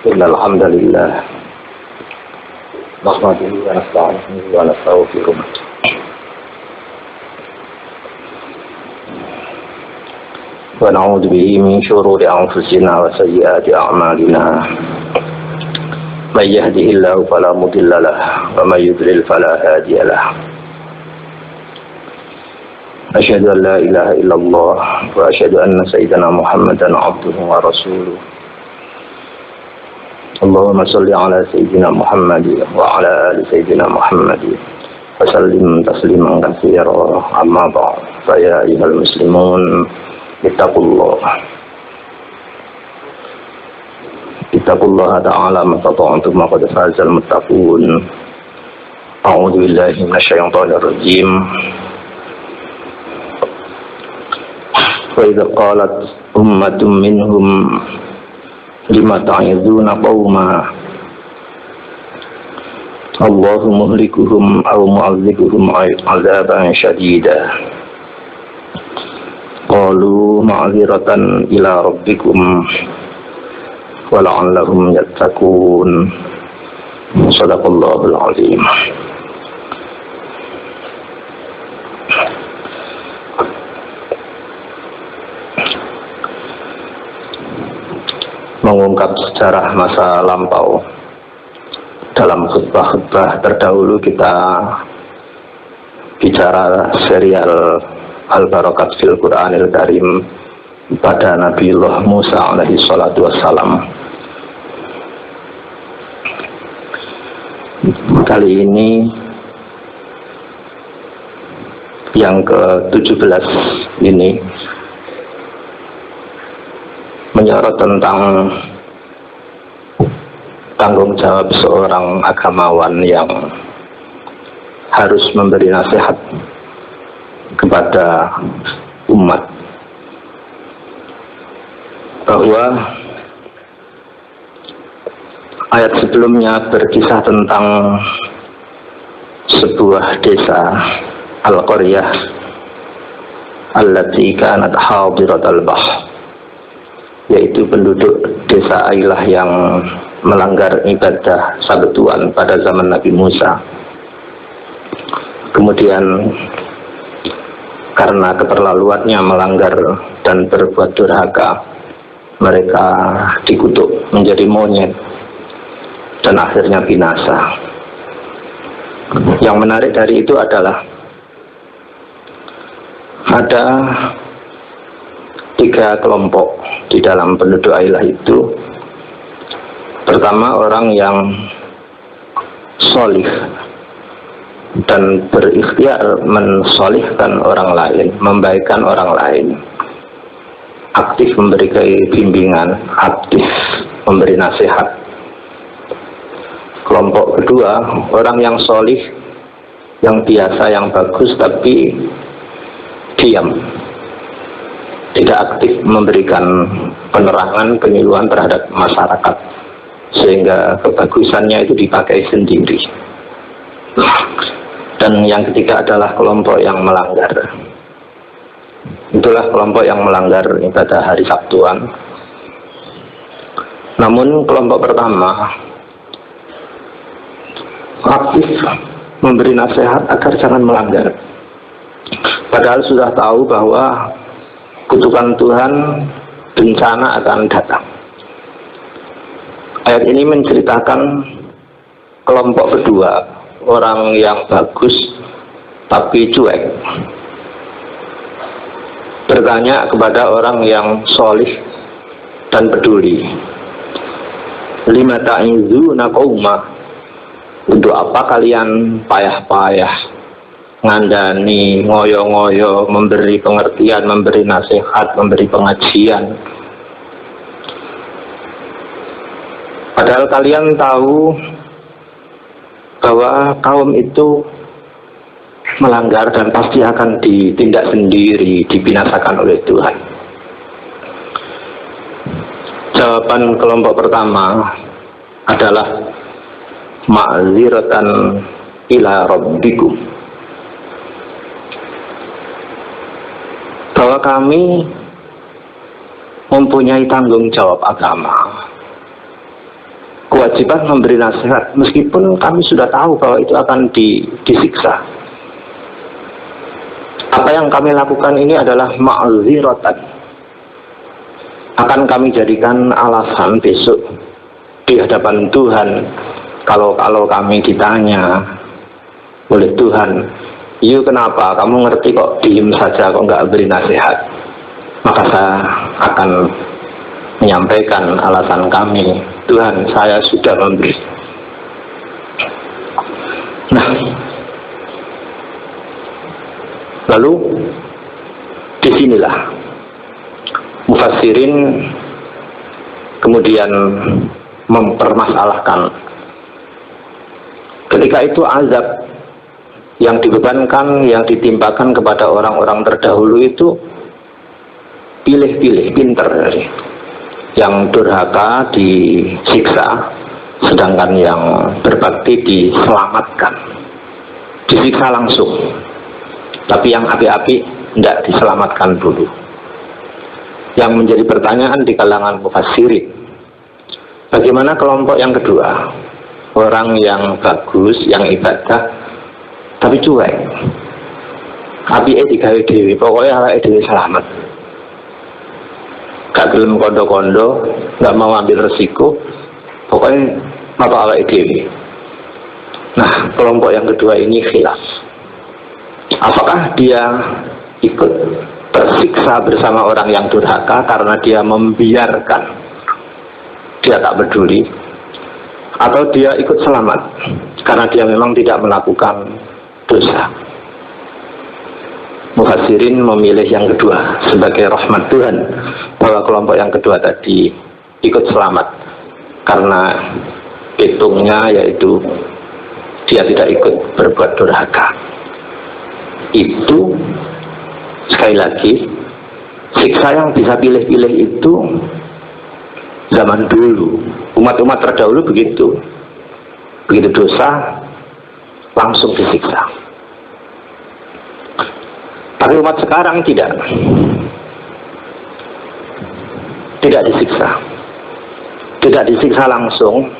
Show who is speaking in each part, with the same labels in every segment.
Speaker 1: إن الحمد لله نحمده ونستعينه ونستغفره ونعوذ به من شرور أنفسنا وسيئات أعمالنا من يهده الله فلا مضل له ومن يضلل فلا هادي له أشهد أن لا إله إلا الله وأشهد أن سيدنا محمدا عبده ورسوله اللهم صل على سيدنا محمد وعلى آل سيدنا محمد وسلم تسليما كثيرا أما بعد فيا أيها المسلمون اتقوا الله تعالى ما استطعتم وقد فاز المتقون أعوذ بالله من الشيطان الرجيم وإذا قالت أمة منهم لما تعظون قوما الله مهلكهم أو معذبهم عذابا شديدا قالوا معذرة إلى ربكم ولعلهم يتقون صدق الله العظيم. Mengungkap sejarah masa lampau. Dalam khutbah-khutbah terdahulu kita bicara serial Al-Barakat fil Quranil Karim pada Nabiullah Musa alaihi salatu wassalam. Kali ini yang ke-17 ini menyorot tentang tanggung jawab seorang agamawan yang harus memberi nasihat kepada umat bahwa ayat sebelumnya berkisah tentang sebuah desa Al-Qaryah allati kanat hadiratal bahr, yaitu penduduk desa Ailah yang melanggar ibadah sabtuan pada zaman Nabi Musa. Kemudian karena keterlaluannya melanggar dan berbuat durhaka, mereka dikutuk menjadi monyet dan akhirnya binasa. Yang menarik dari itu adalah ada 3 kelompok di dalam penduduk Ailah itu. Pertama, orang yang solih dan berikhtiar mensolihkan orang lain, membaikkan orang lain, aktif memberi bimbingan, aktif memberi nasihat. Kelompok kedua, orang yang solih, yang biasa, yang bagus, tapi diam, tidak aktif memberikan penerangan, penyuluhan terhadap masyarakat, sehingga kebagusannya itu dipakai sendiri. Dan yang ketiga adalah kelompok yang melanggar. Itulah kelompok yang melanggar ibadah hari Sabtuan. Namun kelompok pertama aktif memberi nasihat agar jangan melanggar, padahal sudah tahu bahwa kutukan Tuhan, bencana akan datang. Ayat ini menceritakan kelompok kedua, orang yang bagus tapi cuek, bertanya kepada orang yang solih dan peduli, lima ta'izuna qauma, untuk apa kalian payah-payah ngandani, ngoyo-ngoyo, memberi pengertian, memberi nasihat, memberi pengajian, padahal kalian tahu bahwa kaum itu melanggar dan pasti akan ditindak sendiri, dibinasakan oleh Tuhan. Jawaban kelompok pertama adalah ma'ziratan ila rabbikum, bahwa kami mempunyai tanggung jawab agama, kewajiban memberi nasihat meskipun kami sudah tahu bahwa itu akan disiksa. Apa yang kami lakukan ini adalah ma'ziratan, akan kami jadikan alasan besok di hadapan Tuhan. Kalau kami ditanya oleh Tuhan, "Iya, kenapa kamu ngerti kok diem saja, kok nggak beri nasihat?" Maka saya akan menyampaikan alasan kami, "Tuhan, saya sudah memberi." Nah, lalu disinilah mufassirin kemudian mempermasalahkan ketika itu azab yang dibebankan, yang ditimpakan kepada orang-orang terdahulu itu pilih-pilih, pinter. Yang durhaka disiksa, sedangkan yang berbakti diselamatkan, disiksa langsung. Tapi yang api-api tidak diselamatkan dulu. Yang menjadi pertanyaan di kalangan mufassirin, bagaimana kelompok yang kedua? Orang yang bagus, yang ibadah, tapi cuek. Api digawe dewi, pokoknya awake dewi selamat. Gak gelem kondo-kondo, gak mau ambil resiko, pokoknya apa awake dewi. Nah, kelompok yang kedua ini khilaf. Apakah dia ikut tersiksa bersama orang yang durhaka karena dia membiarkan, dia tak peduli, atau dia ikut selamat karena dia memang tidak melakukan dosa? Mufassirin memilih yang kedua sebagai rahmat Tuhan, bahwa kelompok yang kedua tadi ikut selamat karena hitungnya yaitu dia tidak ikut berbuat durhaka. Itu sekali lagi, siksa yang bisa pilih-pilih itu zaman dulu, umat-umat terdahulu begitu dosa langsung disiksa. Tapi umat sekarang tidak disiksa langsung,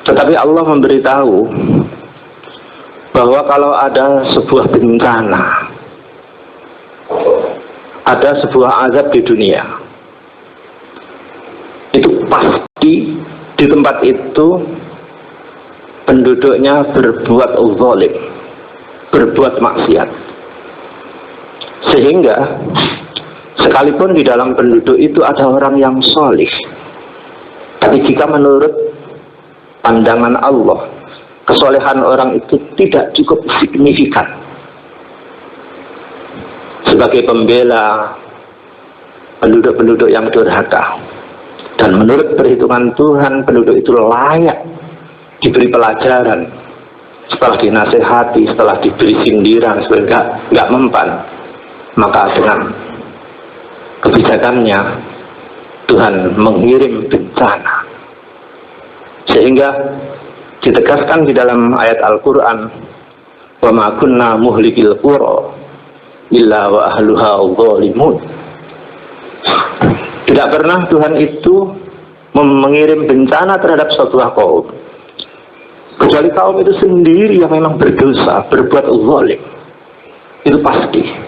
Speaker 1: tetapi Allah memberitahu bahwa kalau ada sebuah bencana, ada sebuah azab di dunia, itu pasti di tempat itu penduduknya berbuat zalim, berbuat maksiat. Sehingga sekalipun di dalam penduduk itu ada orang yang solih, tapi jika menurut pandangan Allah, kesolehan orang itu tidak cukup signifikan sebagai pembela penduduk-penduduk yang durhaka. Dan menurut perhitungan Tuhan, penduduk itu layak diberi pelajaran setelah dinasehati, setelah diberi sindiran, supaya nggak mempan. Maka dengan kebijakannya Tuhan mengirim bencana, sehingga ditegaskan di dalam ayat Al-Quran, "Wa ma kunna muhlikil qura illa wa ahluha zalimun." Tidak pernah Tuhan itu mengirim bencana terhadap suatu kaum kecuali kaum itu sendiri yang memang berdosa, berbuat zalim. Itu pasti.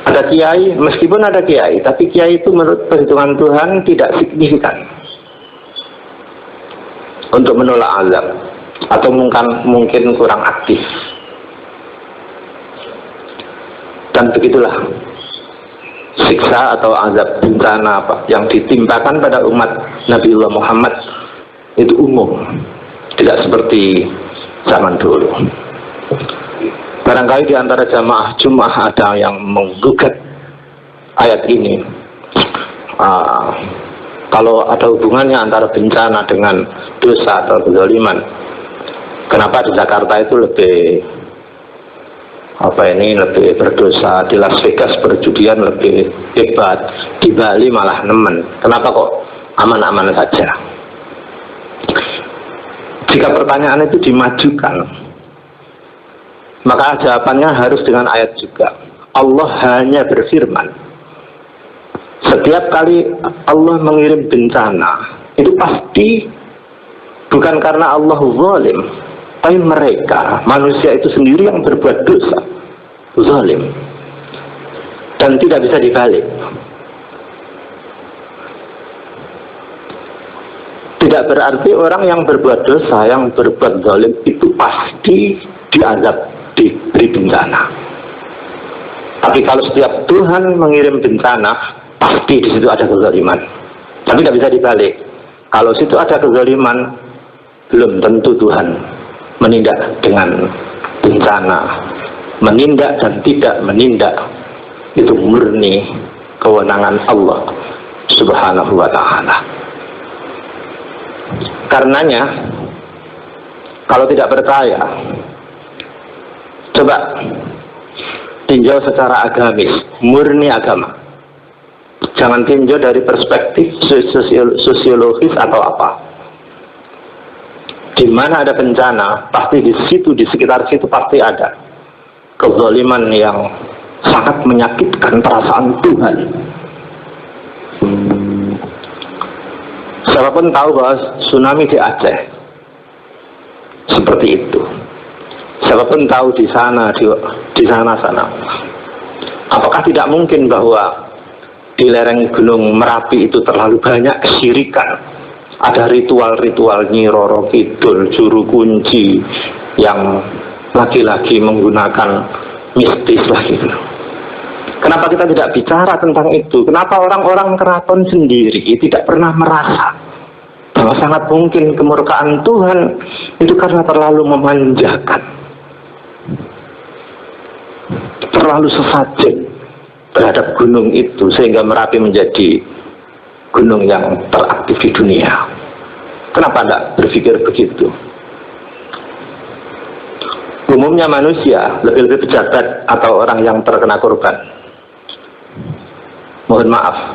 Speaker 1: Ada kiai, meskipun ada kiai, tapi kiai itu menurut perhitungan Tuhan tidak signifikan untuk menolak azab, atau mungkin kurang aktif. Dan begitulah siksa atau azab bencana apa yang ditimpakan pada umat Nabiullah Muhammad itu umum, tidak seperti zaman dulu. Barangkali di antara jamaah Jumat ada yang menggugat ayat ini, kalau ada hubungannya antara bencana dengan dosa atau kezaliman, kenapa di Jakarta itu lebih lebih berdosa, di Las Vegas perjudian lebih hebat, di Bali malah nemen, kenapa kok aman-aman saja? Jika pertanyaan itu dimajukan, maka jawabannya harus dengan ayat juga. Allah hanya berfirman, Setiap kali Allah mengirim bencana, itu pasti bukan karena Allah zalim, tapi mereka, manusia itu sendiri yang berbuat dosa, zalim, dan tidak bisa dibalik. Tidak berarti orang yang berbuat dosa, yang berbuat zalim itu pasti diazab, diberi bencana. Tapi kalau setiap Tuhan mengirim bencana, pasti di situ ada kezaliman. Tapi tidak bisa dibalik. Kalau situ ada kezaliman, belum tentu Tuhan menindak dengan bencana. Menindak dan tidak menindak itu murni kewenangan Allah Subhanahu wa ta'ala. Karenanya, kalau tidak percaya, coba tinjau secara agamis, murni agama. Jangan tinjau dari perspektif sosiologis atau apa. Di mana ada bencana, pasti di situ, di sekitar situ pasti ada kezaliman yang sangat menyakitkan perasaan Tuhan. Siapapun tahu bahwa tsunami di Aceh seperti itu. Siapapun tahu di sana, di sana. Apakah tidak mungkin bahwa di lereng Gunung Merapi itu terlalu banyak kesyirikan? Ada ritual-ritual Nyi Roro Kidul, juru kunci yang lagi-lagi menggunakan mistis lagi. Kenapa kita tidak bicara tentang itu? Kenapa orang-orang keraton sendiri tidak pernah merasa bahwa sangat mungkin kemurkaan Tuhan itu karena terlalu memanjakan, terlalu sesajen terhadap gunung itu, sehingga Merapi menjadi gunung yang teraktif di dunia? Kenapa tidak berpikir begitu? Umumnya manusia, lebih-lebih pejabat atau orang yang terkena korban, mohon maaf,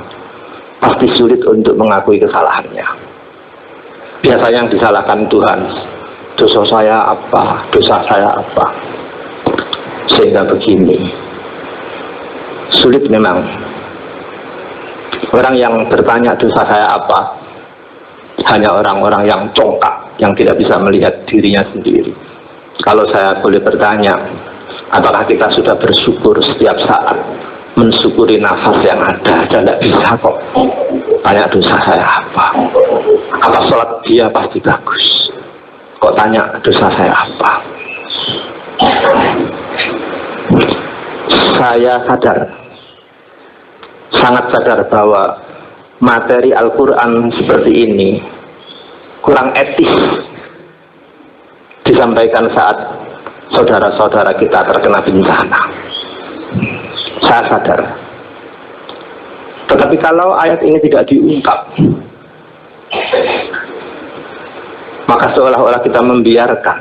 Speaker 1: pasti sulit untuk mengakui kesalahannya. Biasanya yang disalahkan Tuhan, dosa saya apa, sehingga begini. Sulit memang. Orang yang bertanya dosa saya apa, hanya orang-orang yang congkak, yang tidak bisa melihat dirinya sendiri. Kalau saya boleh bertanya, apakah kita sudah bersyukur setiap saat, mensyukuri nafas yang ada? Tidak bisa kok tanya dosa saya apa sholat dia pasti bagus, kok tanya dosa saya apa? Saya sadar, sangat sadar bahwa materi Al-Quran seperti ini kurang etis disampaikan saat saudara-saudara kita terkena bencana. Saya sadar. Tetapi kalau ayat ini tidak diungkap, maka seolah-olah kita membiarkan,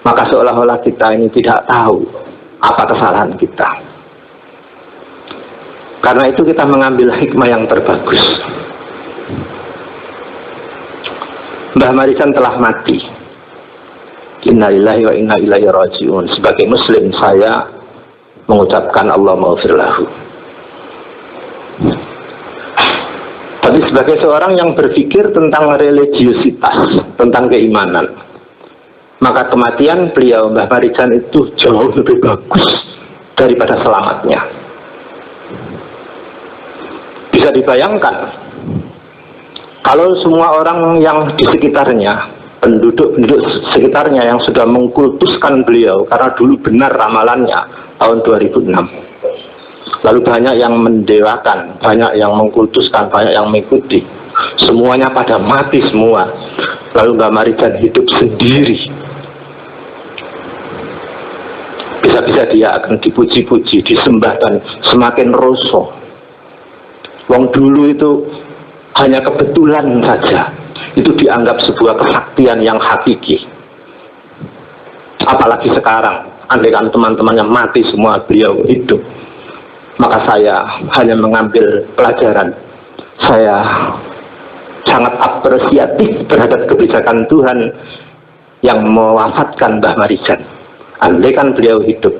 Speaker 1: maka seolah-olah kita ini tidak tahu apa kesalahan kita. Karena itu kita mengambil hikmah yang terbagus. Mbah Marijan telah mati. Innalillahi wa inna ilaihi raji'un. Sebagai muslim, saya mengucapkan Allah maghfir lahu. Tapi sebagai seorang yang berpikir tentang religiusitas, tentang keimanan, maka kematian beliau Mbah Marijan itu jauh lebih bagus daripada selamatnya. Bisa dibayangkan kalau semua orang yang di sekitarnya, penduduk sekitarnya yang sudah mengkultuskan beliau karena dulu benar ramalannya tahun 2006, lalu banyak yang mendewakan, banyak yang mengkultuskan, banyak yang mengikuti, semuanya pada mati semua, lalu Mbah Marijan hidup sendiri. Bisa-bisa dia akan dipuji-puji, disembah, dan semakin rosoh. Wong dulu itu hanya kebetulan saja, itu dianggap sebuah kesaktian yang hakiki. Apalagi sekarang, andaikan teman-temannya mati semua, beliau hidup. Maka saya hanya mengambil pelajaran. Saya sangat apresiatif terhadap kebijakan Tuhan yang mewafatkan Mbah Marijan. Andaikan beliau hidup,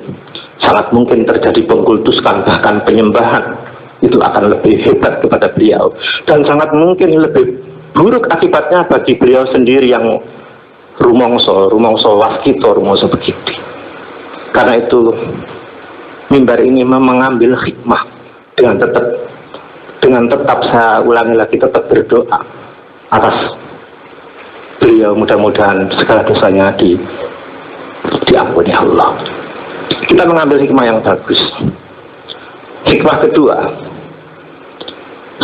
Speaker 1: sangat mungkin terjadi pengkultuskan, bahkan penyembahan itu akan lebih hebat kepada beliau, dan sangat mungkin lebih buruk akibatnya bagi beliau sendiri yang rumongso waskito, rumongso begitu. Karena itu mimbar ini mengambil hikmah dengan tetap saya ulangi lagi, tetap berdoa atas beliau, mudah-mudahan segala dosanya diampuni Allah. Kita mengambil hikmah yang bagus. Hikmah kedua,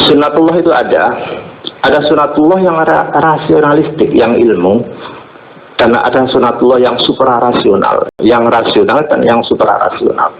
Speaker 1: sunatullah itu ada sunatullah yang rasionalistik, yang ilmu, dan ada sunatullah yang suprarasional, yang rasional dan yang suprarasional.